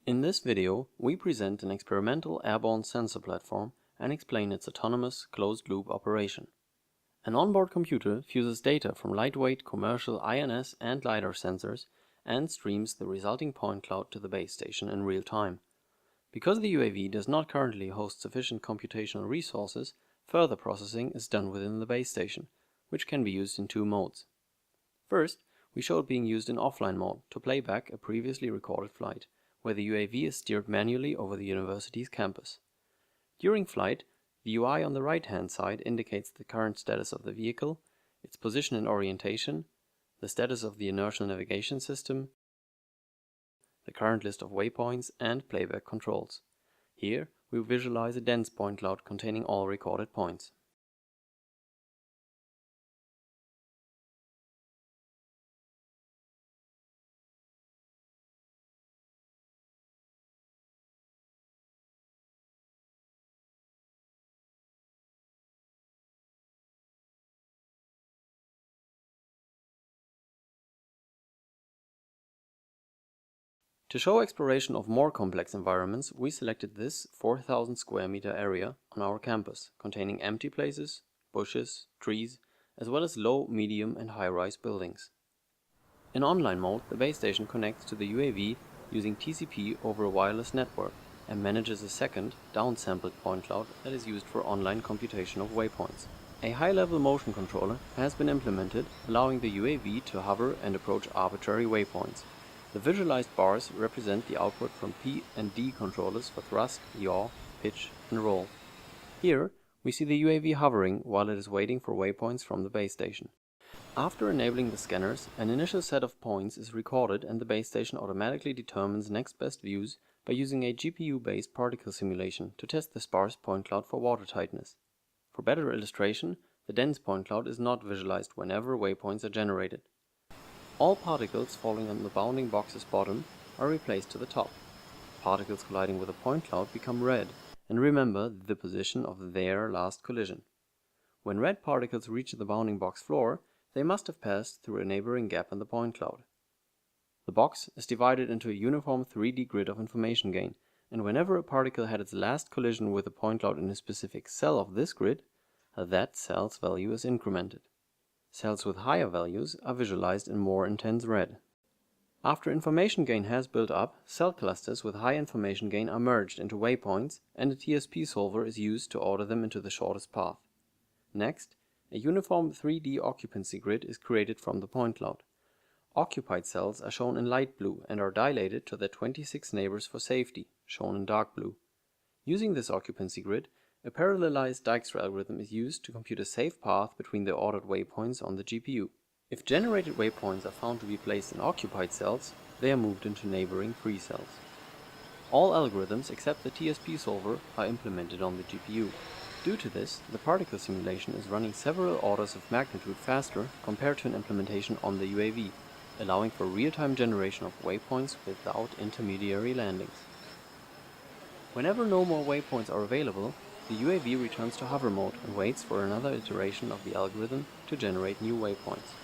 In this video, we present an experimental airborne sensor platform and explain its autonomous closed-loop operation. An onboard computer fuses data from lightweight commercial INS and LiDAR sensors and streams the resulting point cloud to the base station in real time. Because the UAV does not currently host sufficient computational resources, further processing is done within the base station, which can be used in two modes. First, we show it being used in offline mode to play back a previously recorded flight, where the UAV is steered manually over the university's campus. During flight, the UI on the right-hand side indicates the current status of the vehicle, its position and orientation, the status of the inertial navigation system, the current list of waypoints, and playback controls. Here, we visualize a dense point cloud containing all recorded points. To show exploration of more complex environments, we selected this 4,000 square meter area on our campus, containing empty places, bushes, trees, as well as low, medium and high-rise buildings. In online mode, the base station connects to the UAV using TCP over a wireless network and manages a second, downsampled point cloud that is used for online computation of waypoints. A high-level motion controller has been implemented, allowing the UAV to hover and approach arbitrary waypoints. The visualized bars represent the output from P and D controllers for thrust, yaw, pitch, and roll. Here, we see the UAV hovering while it is waiting for waypoints from the base station. After enabling the scanners, an initial set of points is recorded and the base station automatically determines next best views by using a GPU-based particle simulation to test the sparse point cloud for water tightness. For better illustration, the dense point cloud is not visualized whenever waypoints are generated. All particles falling on the bounding box's bottom are replaced to the top. Particles colliding with a point cloud become red, and remember the position of their last collision. When red particles reach the bounding box floor, they must have passed through a neighboring gap in the point cloud. The box is divided into a uniform 3D grid of information gain, and whenever a particle had its last collision with a point cloud in a specific cell of this grid, that cell's value is incremented. Cells with higher values are visualized in more intense red. After information gain has built up, cell clusters with high information gain are merged into waypoints, and a TSP solver is used to order them into the shortest path. Next, a uniform 3D occupancy grid is created from the point cloud. Occupied cells are shown in light blue and are dilated to their 26 neighbors for safety, shown in dark blue. Using this occupancy grid, a parallelized Dijkstra algorithm is used to compute a safe path between the ordered waypoints on the GPU. If generated waypoints are found to be placed in occupied cells, they are moved into neighboring free cells. All algorithms except the TSP solver are implemented on the GPU. Due to this, the particle simulation is running several orders of magnitude faster compared to an implementation on the UAV, allowing for real-time generation of waypoints without intermediary landings. Whenever no more waypoints are available, the UAV returns to hover mode and waits for another iteration of the algorithm to generate new waypoints.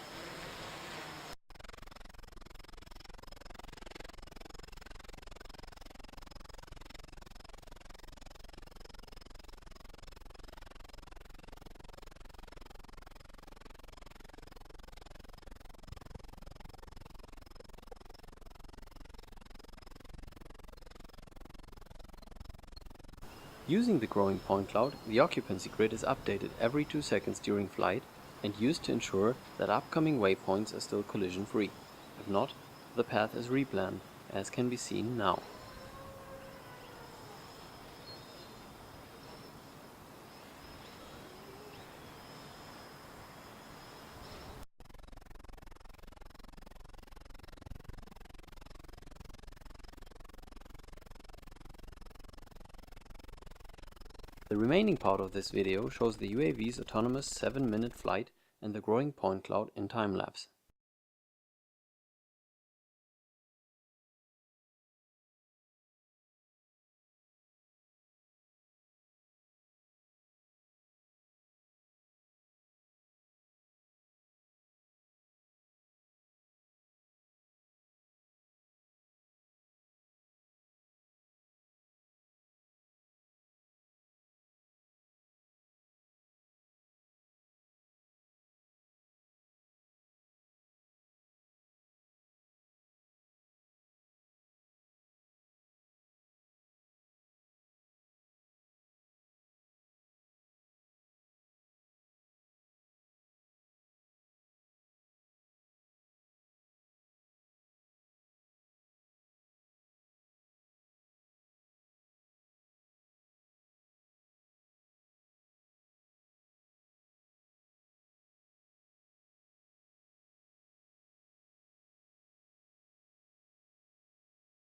Using the growing point cloud, the occupancy grid is updated every 2 seconds during flight and used to ensure that upcoming waypoints are still collision-free. If not, the path is replanned, as can be seen now. The remaining part of this video shows the UAV's autonomous 7-minute flight and the growing point cloud in time-lapse.